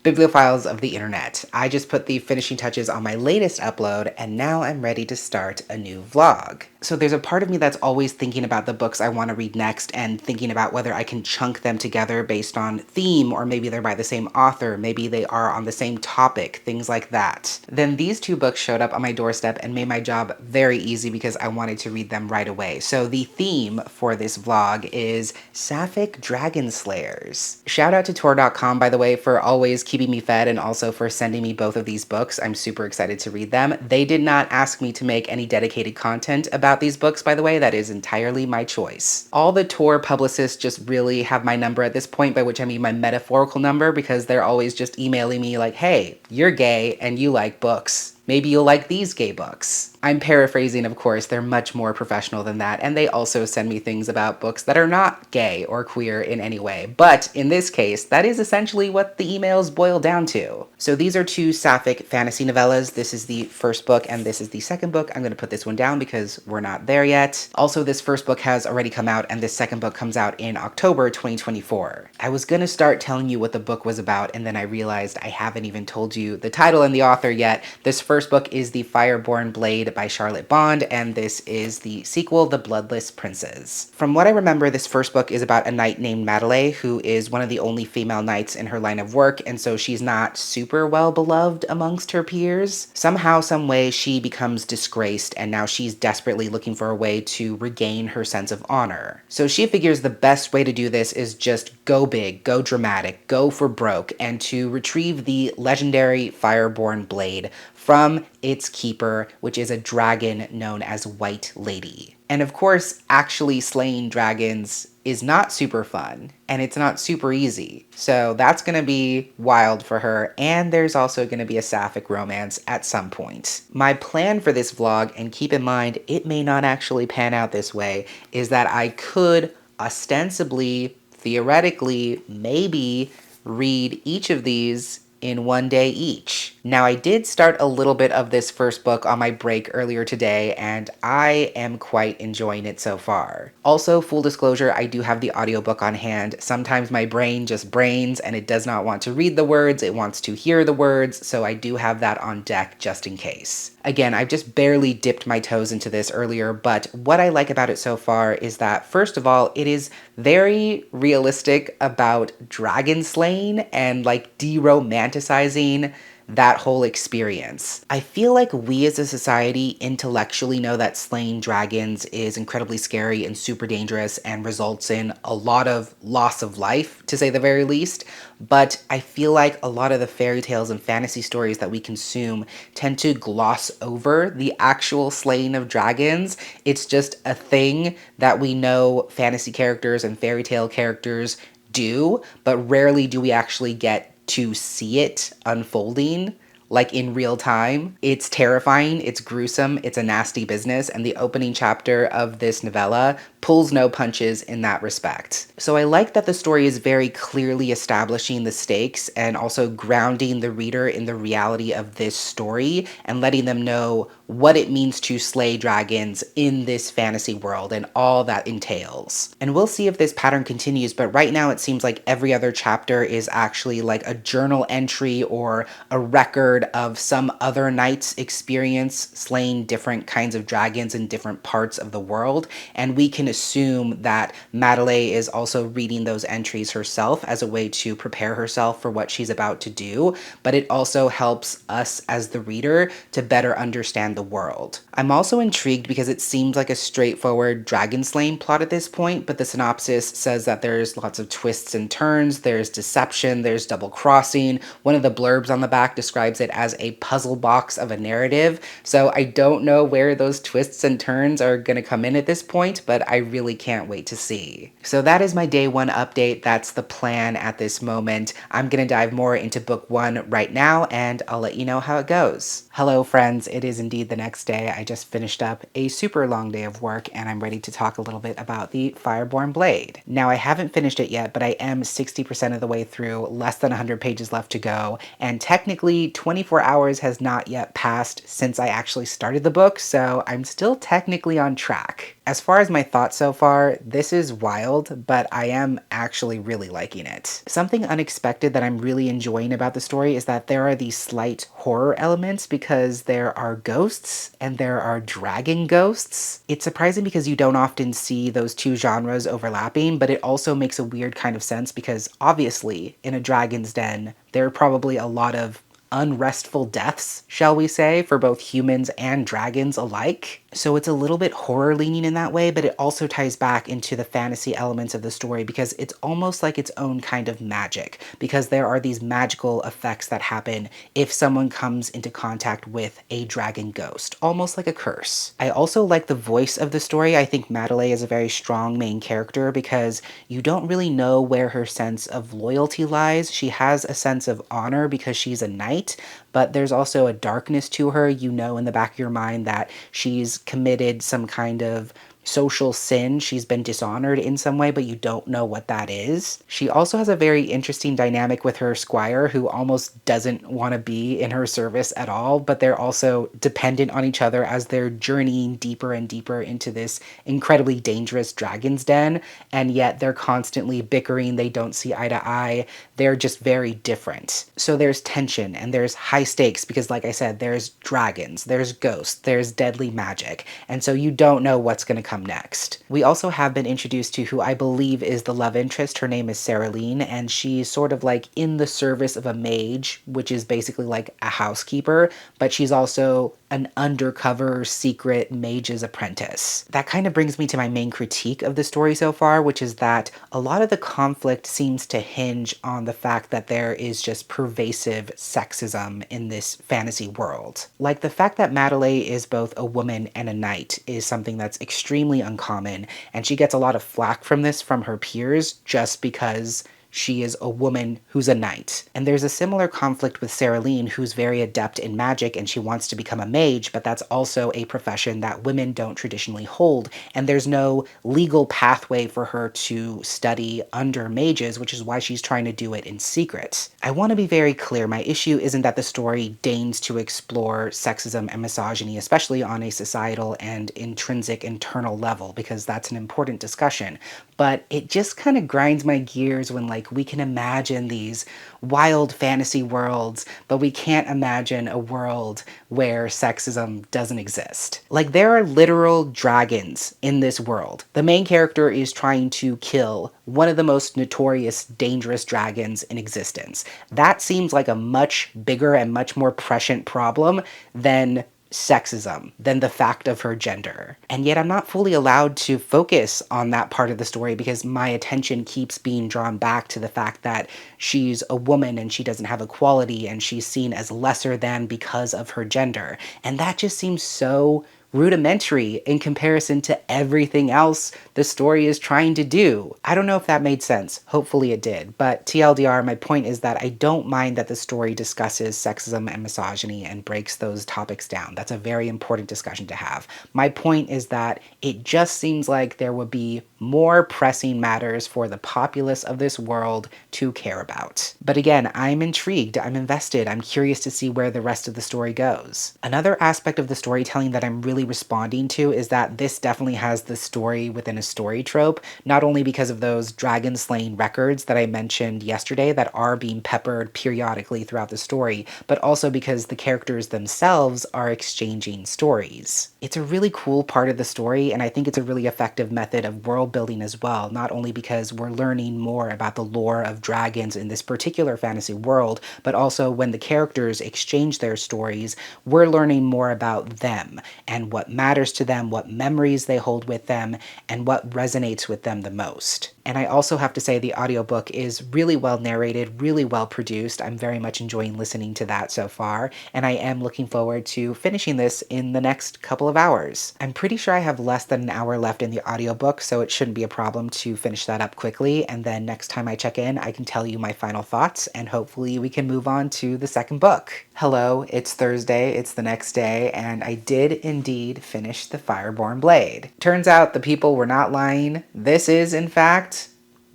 Bibliophiles of the internet. I just put the finishing touches on my latest upload, and now I'm ready to start a new vlog. So there's a part of me that's always thinking about the books I want to read next and thinking about whether I can chunk them together based on theme, or maybe they're by the same author, maybe they are on the same topic, things like that. Then these two books showed up on my doorstep and made my job very easy because I wanted to read them right away. So the theme for this vlog is Sapphic Dragonslayers. Shout out to Tor.com, by the way, for always keeping me fed and also for sending me both of these books. I'm super excited to read them. They did not ask me to make any dedicated content about these books, by the way. That is entirely my choice. All the Tor publicists just really have my number at this point, by which I mean my metaphorical number, because they're always just emailing me like, hey, you're gay and you like books. Maybe you'll like these gay books. I'm paraphrasing, of course. They're much more professional than that, and they also send me things about books that are not gay or queer in any way. But in this case, that is essentially what the emails boil down to. So these are two Sapphic fantasy novellas. This is the first book, and this is the second book. I'm going to put this one down because we're not there yet. Also, this first book has already come out, and this second book comes out in October 2024. I was going to start telling you what the book was about, and then I realized I haven't even told you the title and the author yet. This first book is The Fireborn Blade by Charlotte Bond, and this is the sequel, The Bloodless Princes. From what I remember, this first book is about a knight named Madeleine, who is one of the only female knights in her line of work, and so she's not super well beloved amongst her peers. Somehow, some way, she becomes disgraced, and now she's desperately looking for a way to regain her sense of honor. So she figures the best way to do this is just go big, go dramatic, go for broke, and to retrieve the legendary Fireborn Blade from its keeper, which is a dragon known as White Lady. And of course, actually slaying dragons is not super fun, and it's not super easy. So that's gonna be wild for her, and there's also gonna be a Sapphic romance at some point. My plan for this vlog, and keep in mind, it may not actually pan out this way, is that I could ostensibly, theoretically, maybe read each of these in one day each. Now, I did start a little bit of this first book on my break earlier today, and I am quite enjoying it so far. Also, full disclosure, I do have the audiobook on hand. Sometimes my brain just brains and it does not want to read the words, it wants to hear the words, so I do have that on deck just in case. Again, I've just barely dipped my toes into this earlier, but what I like about it so far is that, first of all, it is very realistic about dragon slaying and like de-romanticizing that whole experience. I feel like we as a society intellectually know that slaying dragons is incredibly scary and super dangerous and results in a lot of loss of life, to say the very least. But I feel like a lot of the fairy tales and fantasy stories that we consume tend to gloss over the actual slaying of dragons. It's just a thing that we know fantasy characters and fairy tale characters do, but rarely do we actually get to see it unfolding like in real time. It's terrifying, it's gruesome, it's a nasty business, and the opening chapter of this novella pulls no punches in that respect. So I like that the story is very clearly establishing the stakes and also grounding the reader in the reality of this story and letting them know what it means to slay dragons in this fantasy world and all that entails. And we'll see if this pattern continues, but right now it seems like every other chapter is actually like a journal entry or a record of some other knight's experience slaying different kinds of dragons in different parts of the world, and we can assume that Madeleine is also reading those entries herself as a way to prepare herself for what she's about to do, but it also helps us as the reader to better understand the world. I'm also intrigued because it seems like a straightforward dragon slaying plot at this point, but the synopsis says that there's lots of twists and turns, there's deception, there's double crossing. One of the blurbs on the back describes it as a puzzle box of a narrative, so I don't know where those twists and turns are gonna come in at this point, but I really can't wait to see. So that is my day one update. That's the plan at this moment. I'm gonna dive more into book one right now, and I'll let you know how it goes. Hello friends, it is indeed the next day. I just finished up a super long day of work, and I'm ready to talk a little bit about the Fireborn Blade. Now, I haven't finished it yet, but I am 60% of the way through, less than 100 pages left to go, and technically 24 hours has not yet passed since I actually started the book, so I'm still technically on track. As far as my thoughts so far, this is wild, but I am actually really liking it. Something unexpected that I'm really enjoying about the story is that there are these slight horror elements because there are ghosts and there are dragon ghosts. It's surprising because you don't often see those two genres overlapping, but it also makes a weird kind of sense because obviously in a dragon's den, there are probably a lot of unrestful deaths, shall we say, for both humans and dragons alike. So it's a little bit horror leaning in that way, but it also ties back into the fantasy elements of the story because it's almost like its own kind of magic, because there are these magical effects that happen if someone comes into contact with a dragon ghost, almost like a curse. I also like the voice of the story. I think Madeleine is a very strong main character because you don't really know where her sense of loyalty lies. She has a sense of honor because she's a knight, but there's also a darkness to her. You know in the back of your mind that she's committed some kind of social sin. She's been dishonored in some way, but you don't know what that is. She also has a very interesting dynamic with her squire who almost doesn't want to be in her service at all, but they're also dependent on each other as they're journeying deeper and deeper into this incredibly dangerous dragon's den, and yet they're constantly bickering. They don't see eye to eye. They're just very different. So there's tension and there's high stakes because, like I said, there's dragons, there's ghosts, there's deadly magic, and so you don't know what's going to come next. We also have been introduced to who I believe is the love interest. Her name is Saraline, and she's sort of like in the service of a mage, which is basically like a housekeeper, but she's also an undercover secret mage's apprentice. That kind of brings me to my main critique of the story so far, which is that a lot of the conflict seems to hinge on the fact that there is just pervasive sexism in this fantasy world. Like the fact that Madeleine is both a woman and a knight is something that's extremely uncommon, and she gets a lot of flack from this from her peers just because she is a woman who's a knight. And there's a similar conflict with Saraline, who's very adept in magic and she wants to become a mage, but that's also a profession that women don't traditionally hold. And there's no legal pathway for her to study under mages, which is why she's trying to do it in secret. I want to be very clear. My issue isn't that the story deigns to explore sexism and misogyny, especially on a societal and intrinsic internal level, because that's an important discussion. But it just kind of grinds my gears when we can imagine these wild fantasy worlds, but we can't imagine a world where sexism doesn't exist. There are literal dragons in this world. The main character is trying to kill one of the most notorious, dangerous dragons in existence. That seems like a much bigger and much more prescient problem than sexism, than the fact of her gender. And yet I'm not fully allowed to focus on that part of the story because my attention keeps being drawn back to the fact that she's a woman and she doesn't have equality and she's seen as lesser than because of her gender. And that just seems so rudimentary in comparison to everything else the story is trying to do. I don't know if that made sense. Hopefully it did. But TLDR, my point is that I don't mind that the story discusses sexism and misogyny and breaks those topics down. That's a very important discussion to have. My point is that it just seems like there would be more pressing matters for the populace of this world to care about. But again, I'm intrigued, I'm invested, I'm curious to see where the rest of the story goes. Another aspect of the storytelling that I'm really responding to is that this definitely has the story within a story trope, not only because of those dragonslaying records that I mentioned yesterday that are being peppered periodically throughout the story, but also because the characters themselves are exchanging stories. It's a really cool part of the story, and I think it's a really effective method of world building as well, not only because we're learning more about the lore of dragons in this particular fantasy world, but also when the characters exchange their stories, we're learning more about them and what matters to them, what memories they hold with them, and what resonates with them the most. And I also have to say the audiobook is really well narrated, really well produced. I'm very much enjoying listening to that so far, and I am looking forward to finishing this in the next couple of hours. I'm pretty sure I have less than an hour left in the audiobook, so it shouldn't be a problem to finish that up quickly, and then next time I check in, I can tell you my final thoughts, and hopefully we can move on to the second book. Hello, it's Thursday, it's the next day, and I did indeed finish The Fireborn Blade. Turns out the people were not lying. This is, in fact,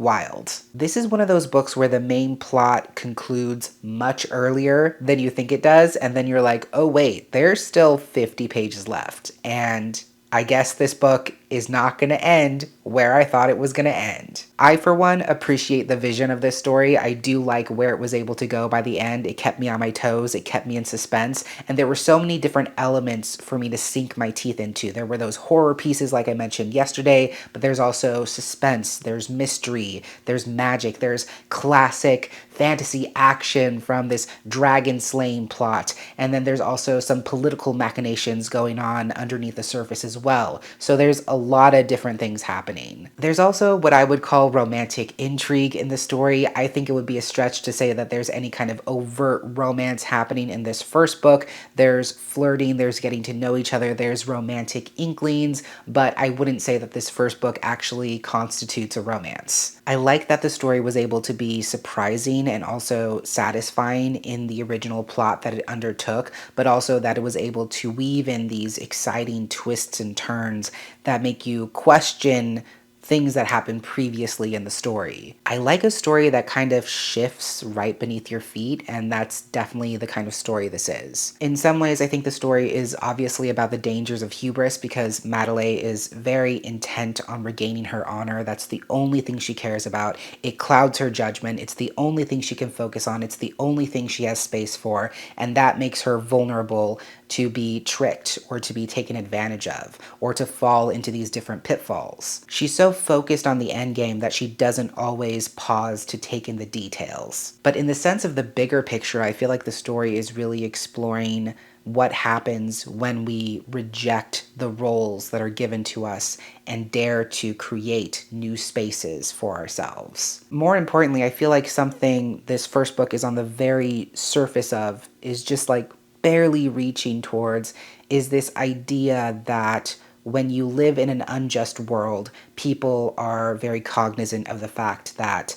wild. This is one of those books where the main plot concludes much earlier than you think it does, and then you're like, oh wait, there's still 50 pages left. And I guess this book is not going to end where I thought it was going to end. I, for one, appreciate the vision of this story. I do like where it was able to go by the end. It kept me on my toes, it kept me in suspense, and there were so many different elements for me to sink my teeth into. There were those horror pieces like I mentioned yesterday, but there's also suspense, there's mystery, there's magic, there's classic fantasy action from this dragon slaying plot, and then there's also some political machinations going on underneath the surface as well. So there's a lot of different things happening. There's also what I would call romantic intrigue in the story. I think it would be a stretch to say that there's any kind of overt romance happening in this first book. There's flirting, there's getting to know each other, there's romantic inklings, but I wouldn't say that this first book actually constitutes a romance. I like that the story was able to be surprising and also satisfying in the original plot that it undertook, but also that it was able to weave in these exciting twists and turns that make you question things that happened previously in the story. I like a story that kind of shifts right beneath your feet, and that's definitely the kind of story this is. In some ways, I think the story is obviously about the dangers of hubris because Madeleine is very intent on regaining her honor. That's the only thing she cares about. It clouds her judgment. It's the only thing she can focus on. It's the only thing she has space for, and that makes her vulnerable to be tricked or to be taken advantage of or to fall into these different pitfalls. She's so focused on the end game that she doesn't always pause to take in the details. But in the sense of the bigger picture, I feel like the story is really exploring what happens when we reject the roles that are given to us and dare to create new spaces for ourselves. More importantly, I feel like something this first book is on the very surface of is just like barely reaching towards is this idea that when you live in an unjust world, people are very cognizant of the fact that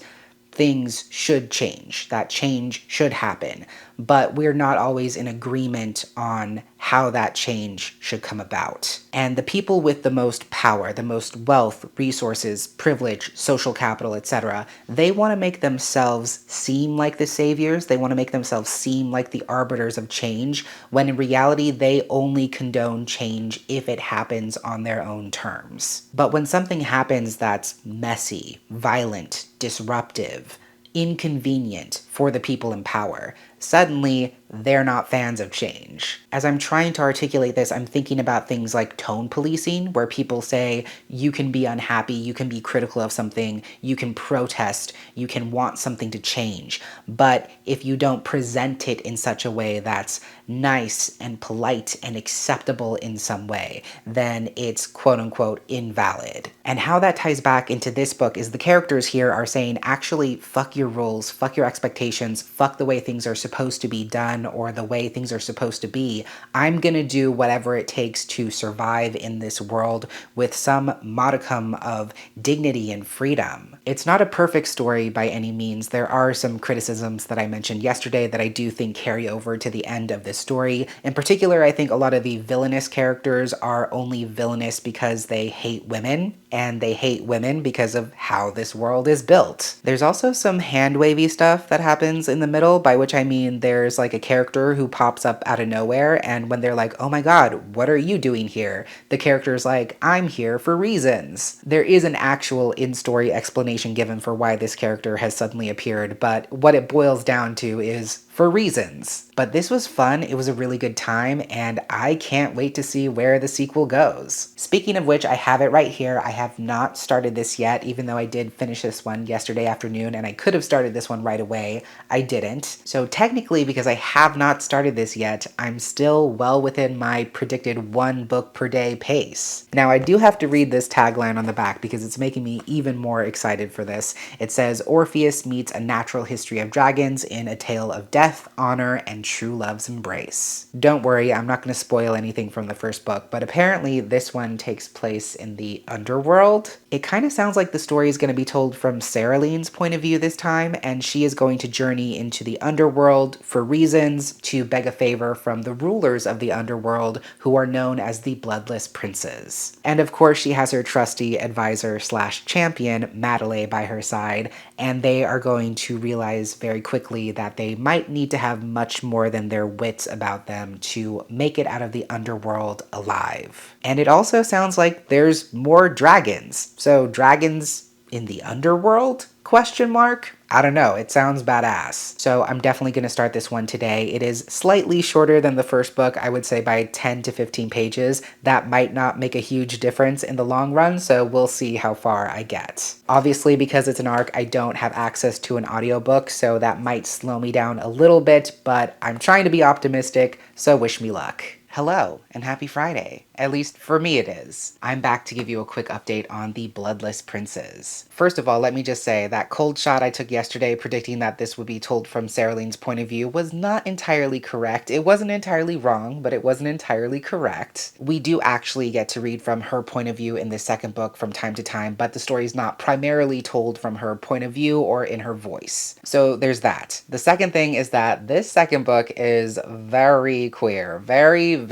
things should change, that change should happen, but we're not always in agreement on how that change should come about. And the people with the most power, the most wealth, resources, privilege, social capital, etc., they want to make themselves seem like the saviors. They want to make themselves seem like the arbiters of change, when in reality, they only condone change if it happens on their own terms. But when something happens that's messy, violent, disruptive, inconvenient for the people in power, suddenly they're not fans of change. As I'm trying to articulate this, I'm thinking about things like tone policing, where people say you can be unhappy, you can be critical of something, you can protest, you can want something to change, but if you don't present it in such a way that's nice and polite and acceptable in some way, then it's quote-unquote invalid. And how that ties back into this book is the characters here are saying, actually, fuck your rules, fuck your expectations, fuck the way things are supposed to be done or the way things are supposed to be. I'm gonna do whatever it takes to survive in this world with some modicum of dignity and freedom. It's not a perfect story by any means. There are some criticisms that I mentioned yesterday that I do think carry over to the end of this story. In particular, I think a lot of the villainous characters are only villainous because they hate women, and they hate women because of how this world is built. There's also some hand-wavy stuff that happens in the middle, by which I mean there's like a character who pops up out of nowhere, and when they're like, oh my god, what are you doing here? The character's like, I'm here for reasons. There is an actual in-story explanation given for why this character has suddenly appeared, but what it boils down to is for reasons. But this was fun, it was a really good time, and I can't wait to see where the sequel goes. Speaking of which, I have it right here. I have not started this yet, even though I did finish this one yesterday afternoon, and I could have started this one right away. I didn't. So technically, because I have not started this yet, I'm still well within my predicted 1 book per day pace. Now, I do have to read this tagline on the back because it's making me even more excited for this. It says, Orpheus meets a natural history of dragons in a tale of death, honor, and true love's embrace. Don't worry, I'm not going to spoil anything from the first book, but apparently this one takes place in the underworld. It kind of sounds like the story is going to be told from Saraline's point of view this time, and she is going to journey into the underworld for reasons to beg a favor from the rulers of the underworld, who are known as the Bloodless Princes. And of course, she has her trusty advisor slash champion, Madeleine, by her side, and they are going to realize very quickly that they might need to have much more than their wits about them to make it out of the underworld alive. And it also sounds like there's more dragons. So dragons in the underworld? Question mark? I don't know, it sounds badass. So I'm definitely going to start this one today. It is slightly shorter than the first book, I would say by 10 to 15 pages. That might not make a huge difference in the long run, so we'll see how far I get. Obviously, because it's an ARC, I don't have access to an audiobook, so that might slow me down a little bit, but I'm trying to be optimistic, so wish me luck. Hello, and happy Friday. At least for me it is. I'm back to give you a quick update on the Bloodless Princes. First of all, let me just say that cold shot I took yesterday predicting that this would be told from Saraline's point of view was not entirely correct. It wasn't entirely wrong, but it wasn't entirely correct. We do actually get to read from her point of view in this second book from time to time, but the story is not primarily told from her point of view or in her voice. So there's that. The second thing is that this second book is very queer. Very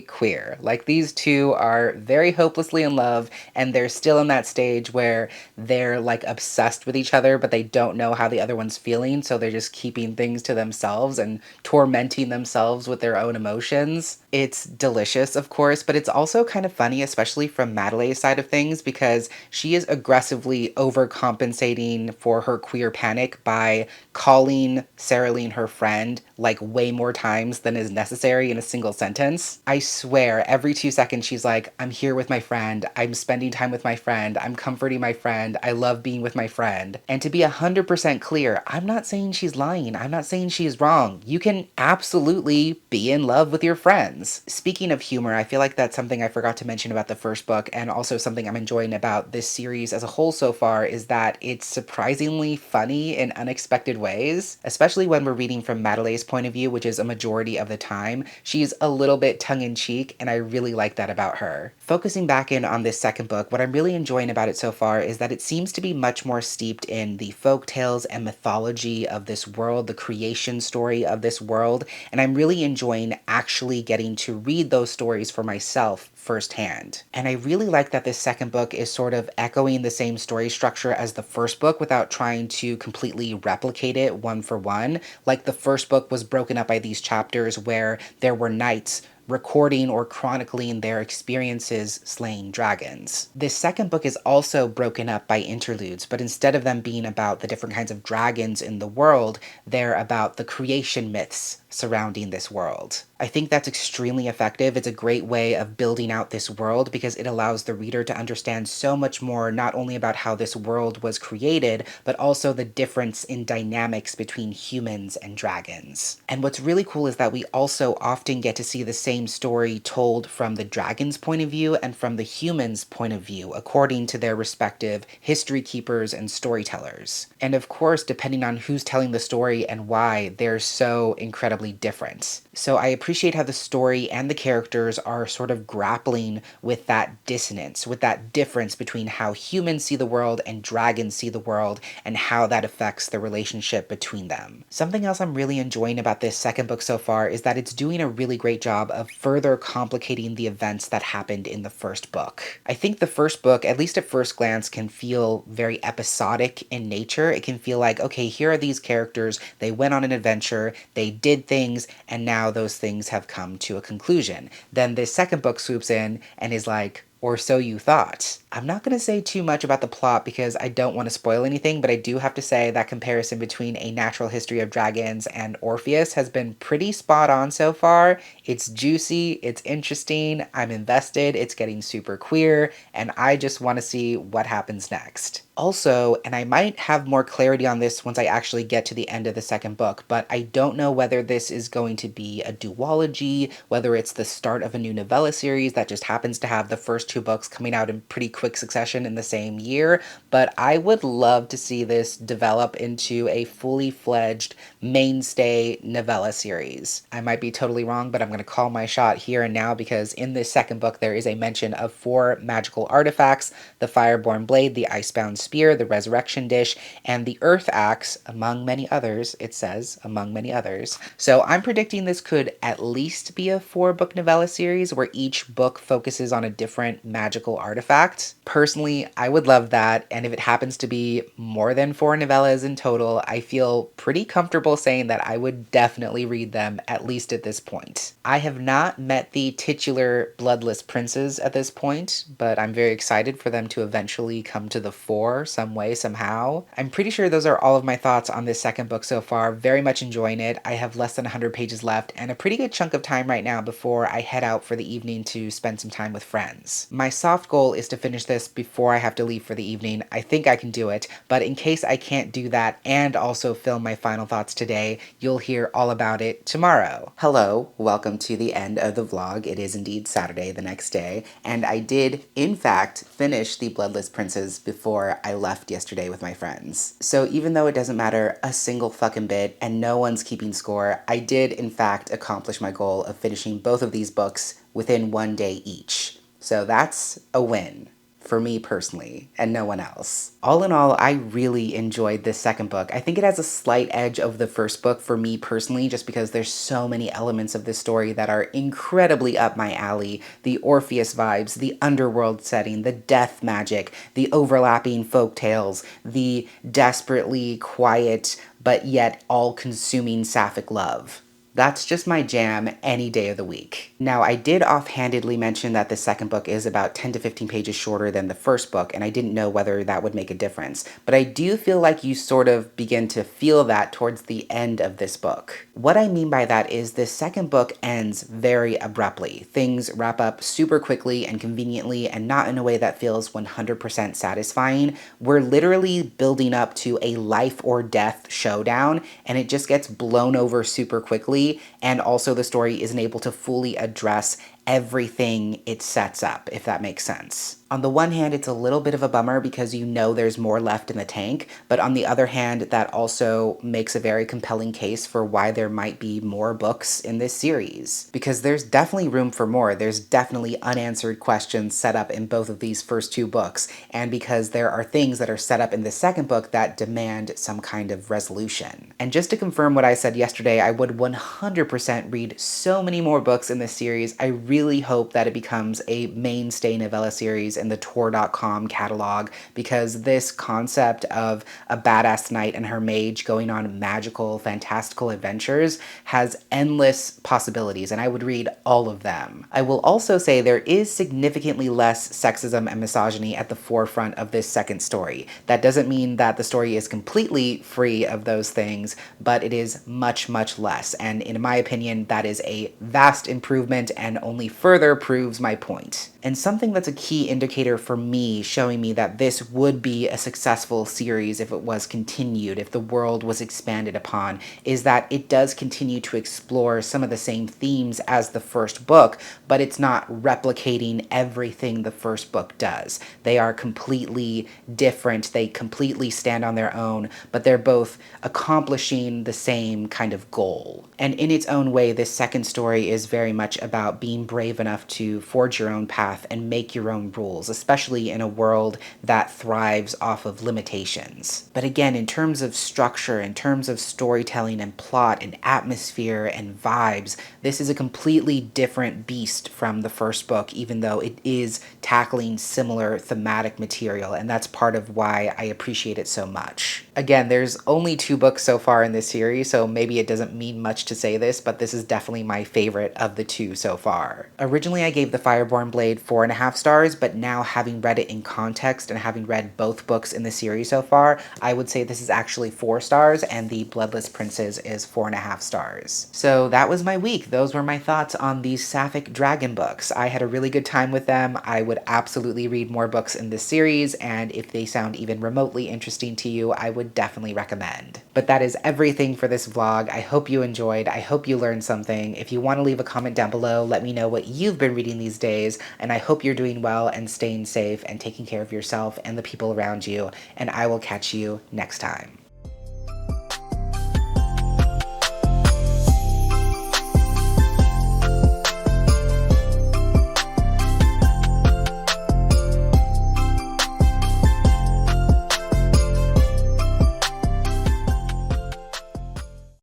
queer. Like, these two are very hopelessly in love, and they're still in that stage where they're like obsessed with each other, but they don't know how the other one's feeling, so they're just keeping things to themselves and tormenting themselves with their own emotions. It's delicious, of course, but it's also kind of funny, especially from Madeleine's side of things, because she is aggressively overcompensating for her queer panic by calling Saraline her friend like way more times than is necessary in a single sentence. I swear, every 2 seconds she's like, I'm here with my friend, I'm spending time with my friend, I'm comforting my friend, I love being with my friend. And to be 100% clear, I'm not saying she's lying, I'm not saying she's wrong. You can absolutely be in love with your friends. Speaking of humor, I feel like that's something I forgot to mention about the first book, and also something I'm enjoying about this series as a whole so far, is that it's surprisingly funny in unexpected ways, especially when we're reading from Madeleine's point of view, which is a majority of the time. She's a little bit tongue-in-cheek, and I really like that about her. Focusing back in on this second book, what I'm really enjoying about it so far is that it seems to be much more steeped in the folk tales and mythology of this world, the creation story of this world, and I'm really enjoying actually getting to read those stories for myself firsthand. And I really like that this second book is sort of echoing the same story structure as the first book without trying to completely replicate it one for one. Like, the first book was broken up by these chapters where there were knights recording or chronicling their experiences slaying dragons. This second book is also broken up by interludes, but instead of them being about the different kinds of dragons in the world, they're about the creation myths surrounding this world. I think that's extremely effective. It's a great way of building out this world because it allows the reader to understand so much more, not only about how this world was created, but also the difference in dynamics between humans and dragons. And what's really cool is that we also often get to see the same story told from the dragon's point of view and from the human's point of view, according to their respective history keepers and storytellers. And of course, depending on who's telling the story and why, they're so incredibly different. So I appreciate how the story and the characters are sort of grappling with that dissonance, with that difference between how humans see the world and dragons see the world, and how that affects the relationship between them. Something else I'm really enjoying about this second book so far is that it's doing a really great job of further complicating the events that happened in the first book. I think the first book, at least at first glance, can feel very episodic in nature. It can feel like, okay, here are these characters, they went on an adventure, they did things, and now those things have come to a conclusion. Then this second book swoops in and is like, or so you thought. I'm not going to say too much about the plot because I don't want to spoil anything, but I do have to say that comparison between A Natural History of Dragons and Orpheus has been pretty spot on so far. It's juicy, it's interesting, I'm invested, it's getting super queer, and I just want to see what happens next. Also, and I might have more clarity on this once I actually get to the end of the second book, but I don't know whether this is going to be a duology, whether it's the start of a new novella series that just happens to have the first 2 books coming out in pretty quick succession in the same year, but I would love to see this develop into a fully fledged mainstay novella series. I might be totally wrong, but I'm going to call my shot here and now because in this second book there is a mention of 4 magical artifacts: the Fireborn Blade, the Icebound spear, the resurrection dish, and the earth axe, among many others. It says, among many others. So I'm predicting this could at least be a 4-book novella series where each book focuses on a different magical artifact. Personally, I would love that, and if it happens to be more than 4 novellas in total, I feel pretty comfortable saying that I would definitely read them, at least at this point. I have not met the titular bloodless princes at this point, but I'm very excited for them to eventually come to the fore some way, somehow. I'm pretty sure those are all of my thoughts on this second book so far. Very much enjoying it. I have less than 100 pages left and a pretty good chunk of time right now before I head out for the evening to spend some time with friends. My soft goal is to finish this before I have to leave for the evening. I think I can do it, but in case I can't do that and also film my final thoughts today, you'll hear all about it tomorrow. Hello, welcome to the end of the vlog. It is indeed Saturday, the next day, and I did, in fact, finish the Bloodless Princes before I left yesterday with my friends. So even though it doesn't matter a single fucking bit and no one's keeping score, I did, in fact, accomplish my goal of finishing both of these books within 1 day each. So that's a win. For me personally, and no one else. All in all, I really enjoyed this second book. I think it has a slight edge of the first book for me personally, just because there's so many elements of this story that are incredibly up my alley. The Orpheus vibes, the underworld setting, the death magic, the overlapping folk tales, the desperately quiet but yet all-consuming sapphic love. That's just my jam any day of the week. Now, I did offhandedly mention that the second book is about 10 to 15 pages shorter than the first book, and I didn't know whether that would make a difference. But I do feel like you sort of begin to feel that towards the end of this book. What I mean by that is the second book ends very abruptly. Things wrap up super quickly and conveniently, and not in a way that feels 100% satisfying. We're literally building up to a life or death showdown, and it just gets blown over super quickly. And also the story isn't able to fully address everything it sets up, if that makes sense. On the one hand, it's a little bit of a bummer because you know there's more left in the tank, but on the other hand, that also makes a very compelling case for why there might be more books in this series. Because there's definitely room for more. There's definitely unanswered questions set up in both of these first 2 books, and because there are things that are set up in the second book that demand some kind of resolution. And just to confirm what I said yesterday, I would 100% read so many more books in this series. I really hope that it becomes a mainstay novella series in the Tor.com catalog, because this concept of a badass knight and her mage going on magical, fantastical adventures has endless possibilities, and I would read all of them. I will also say there is significantly less sexism and misogyny at the forefront of this second story. That doesn't mean that the story is completely free of those things, but it is much, much less, and in my opinion, that is a vast improvement and only further proves my point. And something that's a key indicator for me, showing me that this would be a successful series if it was continued, if the world was expanded upon, is that it does continue to explore some of the same themes as the first book, but it's not replicating everything the first book does. They are completely different, they completely stand on their own, but they're both accomplishing the same kind of goal. And in its own way, this second story is very much about being brave enough to forge your own path and make your own rules, especially in a world that thrives off of limitations. But again, in terms of structure, in terms of storytelling and plot and atmosphere and vibes, this is a completely different beast from the first book, even though it is tackling similar thematic material, and that's part of why I appreciate it so much. Again, there's only 2 books so far in this series, so maybe it doesn't mean much to say this, but this is definitely my favorite of the 2 so far. Originally, I gave The Fireborn Blade 4.5 stars, but now having read it in context and having read both books in the series so far, I would say this is actually 4 stars, and The Bloodless Princes is 4.5 stars. So that was my week. Those were my thoughts on these Sapphic dragon books. I had a really good time with them. I would absolutely read more books in this series, and if they sound even remotely interesting to you, I would definitely recommend. But that is everything for this vlog. I hope you enjoyed. I hope you learned something. If you want to leave a comment down below, let me know what you've been reading these days, and I hope you're doing well and staying safe and taking care of yourself and the people around you, and I will catch you next time.